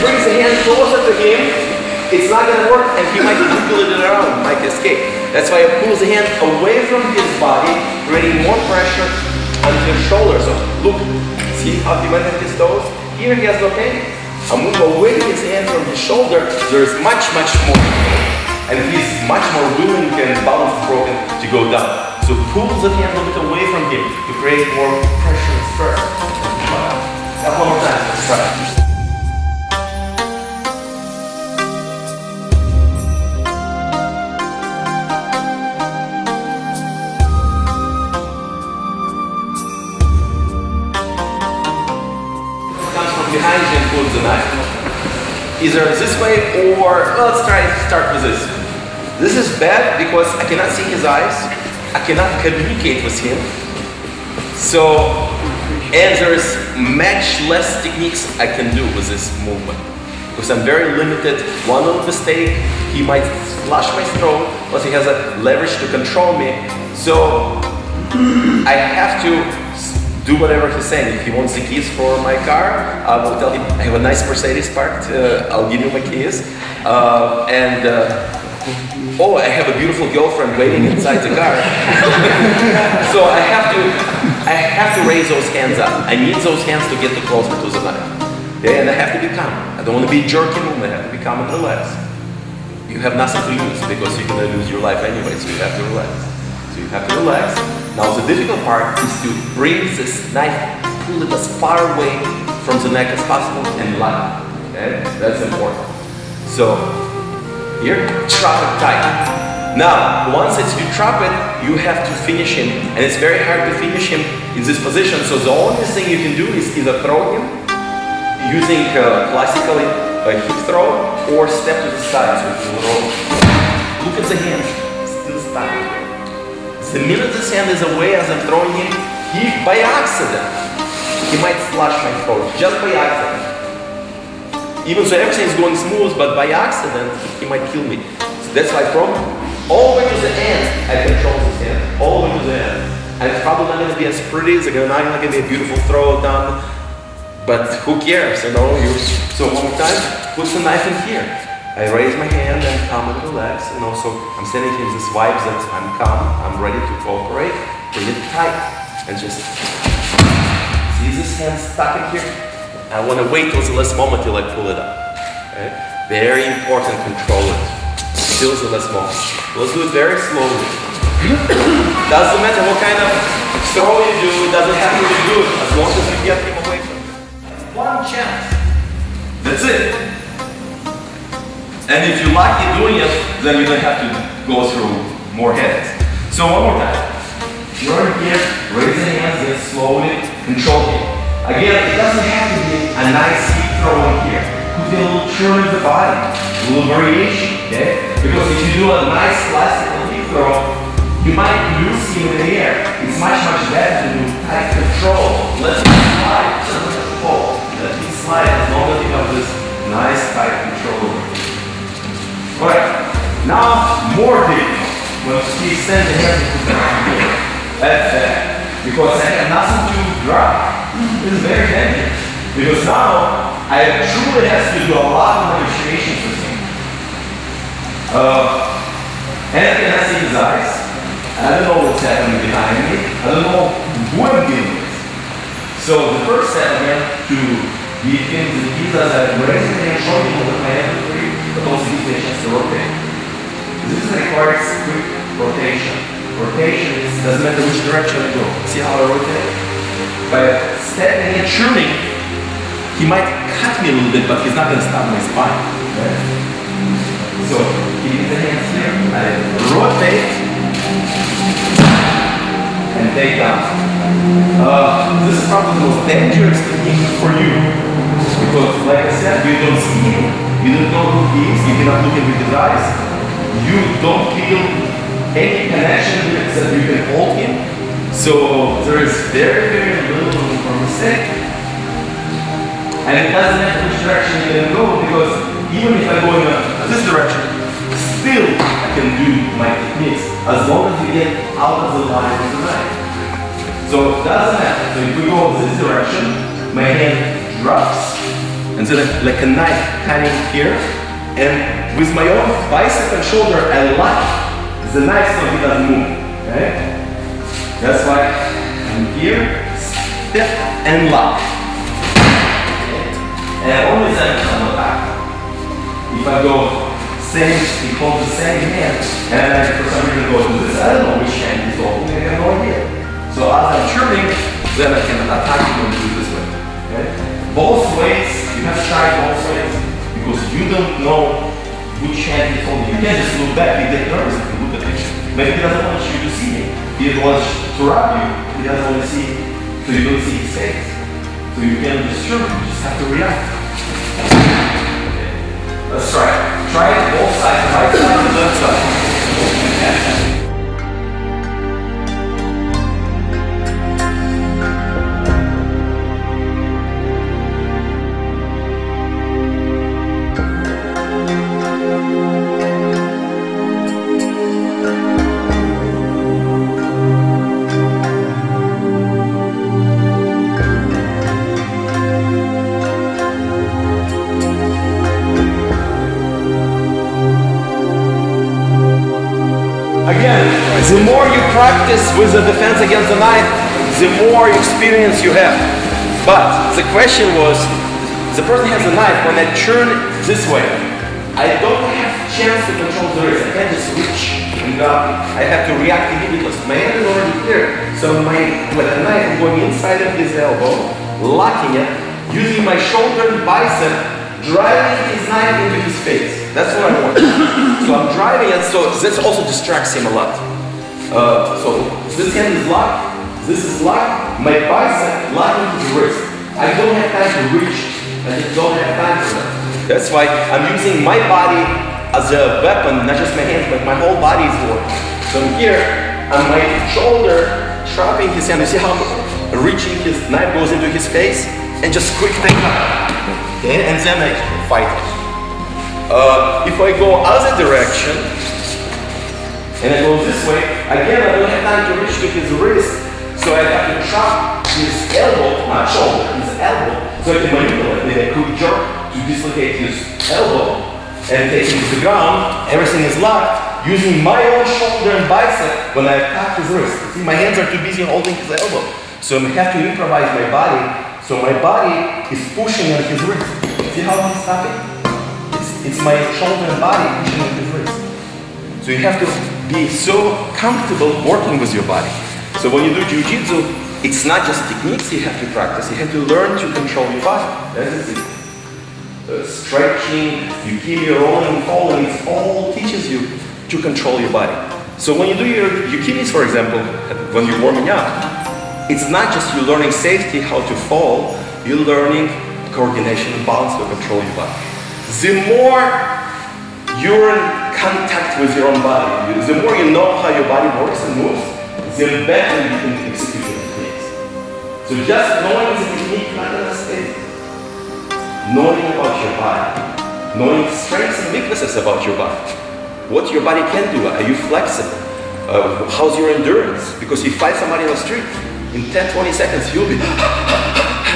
brings the hand closer to him, it's not going to work and he might wiggle it around, might escape. That's why I pull the hand away from his body, creating more pressure on his shoulder. So look, see how he went at his toes? Here he has no pain. I move away his hand from his shoulder, there is much more pain. And he's much more willing and balance broken to go down. So pull the hand a little bit away from him to create more pressure and stress. Couple more times, let's try. Behind you and pulls the knife. Either this way or, well, let's try to start with this. This is bad because I cannot see his eyes. I cannot communicate with him. So, and there's much less techniques I can do with this movement. Because I'm very limited. One little mistake, he might flush my throat, plus he has a leverage to control me. So, I have to do whatever he's saying. If he wants the keys for my car, I will tell him, I have a nice Mercedes parked, I'll give you my keys. Oh, I have a beautiful girlfriend waiting inside the car. So I have to raise those hands up. I need those hands to get closer to the knife. Okay, and I have to be calm. I don't want to be jerky movement, I have to be calm and relax. You have nothing to lose because you're going to lose your life anyway, so you have to relax. So you have to relax. Now the difficult part is to bring this knife, pull it as far away from the neck as possible and lock it. Okay? That's important. So here, trap it tight. Now, once you trap it, you have to finish him, and it's very hard to finish him in this position. So the only thing you can do is either throw him using classically a hip throw or step to the side. So look at the hand, still stuck. The minute this hand is away as I'm throwing him, he, by accident, he might flush my throat, just by accident. Even so everything is going smooth, but by accident, he might kill me. So that's why from all the way to the end, I control this hand, all the way to the end. And it's probably not going to be as pretty, it's not going to be a beautiful throw done, but who cares, you know? So one more time, put the knife in here. I raise my hand and calm and relax, and also I'm sending him this vibe that I'm calm, I'm ready to cooperate, bring it tight, and just see this hand stuck in here. I want to wait till the last moment till I pull it up. Okay? Very important, control it. Till the last moment. Let's do it very slowly. Doesn't matter what kind of throw you do, doesn't have to be good, as long as you get him away from it. One chance. That's it. And if you're lucky doing it, then you don't have to go through more heads. So one more time. You're here, raise the hands, then slowly control it. Again, it doesn't have to be a nice hip throw in here. Could be a little turn of the body, a little variation, okay? Because if you do a nice classical hip throw, you might lose him in the air. It's much better to do tight control. Let him slide, let him fall. Let him slide as long as you have this nice tight control. Alright, now more difficult. When he extends the hand to the ground, that's bad. Because I have nothing to drop. This is very dangerous. Because now I truly have to do a lot of negotiations with him. And I cannot see his eyes. I don't know what's happening behind me. I don't know who I'm dealing with. So the first step again to give him the keys as I'm raising the hand, showing him what my hand is free. But also give me a chance to rotate. This requires quick rotation. Rotation doesn't matter which direction I go. See how I rotate? By stepping and turning, he might cut me a little bit, but he's not going to stop my spine. Okay? So, keep the hands here. I rotate and take down. This is probably the most dangerous technique for you. Because, like I said, you don't see him. You don't know who he is, you cannot look into his eyes. You don't feel any connection that you can hold him. So there is very little room for mistake. And it doesn't matter which direction you can go, because even if I go in this direction, still I can do my techniques as long as you get out of the line of the knife. So it doesn't matter. So if we go this direction, my hand drops. and then like a knife cutting here, and with my own bicep and shoulder, I lock the knife so it doesn't move. Okay? That's why I'm here, step and lock. Okay? And always then come back. If I go same, we hold the same hand, and I for some reason go to this, I don't know which hand is holding, I have no idea. So as I'm turning, then I can attack you and do this way. Okay? Both ways, you have to try both ways, because you don't know which hand is holding. You can't just look back, you get nervous if you look at it. Maybe he doesn't want you to see him. He wants to rob you, he doesn't want to see, so you don't see his face. So you can't disturb him, you just have to react. Okay. Let's try it. Try it both sides, right side and left side. Again, the more you practice with the defense against the knife, the more experience you have. But the question was, the person has a knife, when I turn this way, I don't have a chance to control the wrist. I can't just reach and I have to react immediately because my hand is already here. So with the knife, I'm going inside of his elbow, locking it, using my shoulder and bicep, driving his knife into his face. That's what I want. So I'm driving it, so this also distracts him a lot. So this hand is locked, this is locked, my bicep locking his wrist. I don't have time to reach, I just don't have time for that. That's why I'm using my body as a weapon, not just my hands, but my whole body is working. So I'm here, on my shoulder, trapping his hand. You see how reaching his knife goes into his face, and just quick thing. Okay, and then I fight it. If I go other direction, and I go this way, again I don't have time to reach to his wrist, so I have to trap his elbow, not shoulder, his elbow, so I can manipulate with a quick jerk to dislocate his elbow and take him to the ground. Everything is locked, using my own shoulder and bicep when I attack his wrist. See, my hands are too busy holding his elbow, so I have to improvise my body, so my body is pushing on his wrist. See how he's tapping? It's my shoulder and body pushing on his wrist. So you have to be so comfortable working with your body. So when you do jiu-jitsu, it's not just techniques you have to practice, you have to learn to control your body. That is it. Stretching, yukimi, rolling, falling, it all teaches you to control your body. So when you do your yukimis, for example, when you're warming up, it's not just you learning safety, how to fall, you're learning coordination and balance to control your body. The more you're in contact with your own body, the more you know how your body works and moves, the better you can execute your techniques. So just knowing the technique, not gonna stay. Knowing about your body, knowing strengths and weaknesses about your body, what your body can do, are you flexible, how's your endurance, because you fight somebody on the street, in 10-20 seconds you'll be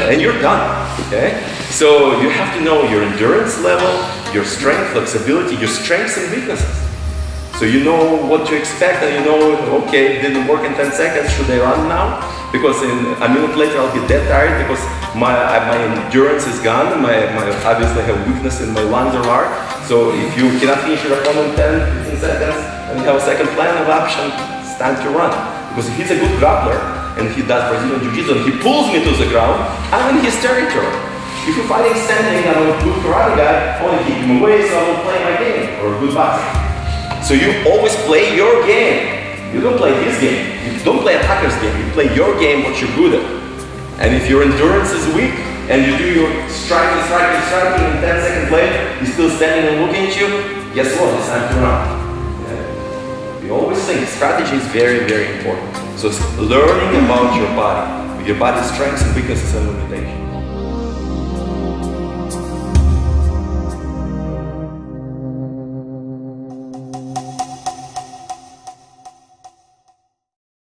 and you're done, okay? So you have to know your endurance level, your strength, flexibility, your strengths and weaknesses. So you know what to expect and you know, okay, it didn't work in 10 seconds, should I run now? Because in a minute later I'll be dead tired because my endurance is gone, obviously I have weakness in my lungs or heart. So if you cannot finish your opponent in 10-15 seconds and you have a second plan of action, it's time to run. Because if he's a good grappler and he does Brazilian Jiu-Jitsu and he pulls me to the ground, I'm in his territory. If you're fighting standing and I'm a good karate guy, I want to keep him away so I will play my game, or a good boxing. So you always play your game. You don't play his game. You don't play attacker's game. You play your game, what you're good at. And if your endurance is weak, and you do your striking, and 10 seconds later, he's still standing and looking at you, guess what? It's time to run. Yeah. We always think strategy is very, very important. So it's learning about your body's strengths and weaknesses and limitations.